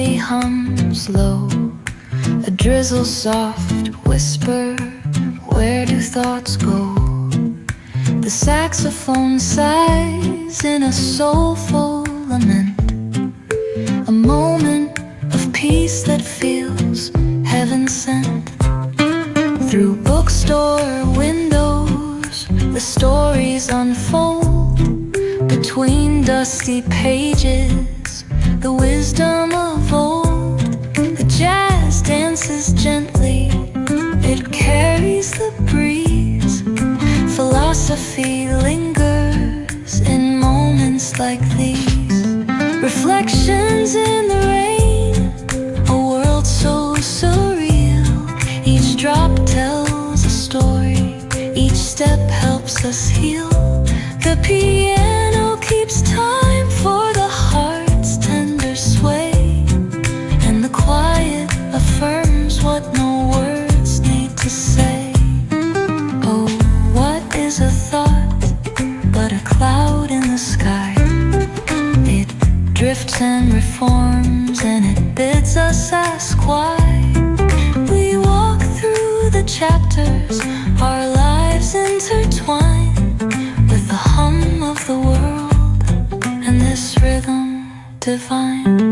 coffee hums low, a drizzle soft whisper, where do thoughts go? The saxophone sighs in a soulful lament, a moment of peace that feels heaven sent. Through bookstore windows, the stories unfold. Between dusty pages, the wisdom of old. The jazz dances gently, it carries the breeze. Philosophy lingers in moments like these. Reflections in the rain, a world so surreal. Each drop tells a story, each step helps us heal. The piano keeps time for the heart's tender sway, and the quiet affirms what no words need to say. Oh, what is a thought but a cloud in the sky? It drifts and reforms, and it bids us ask why. We walk through the chapters, our lives intertwine with the hum of the world and this rhythm divine.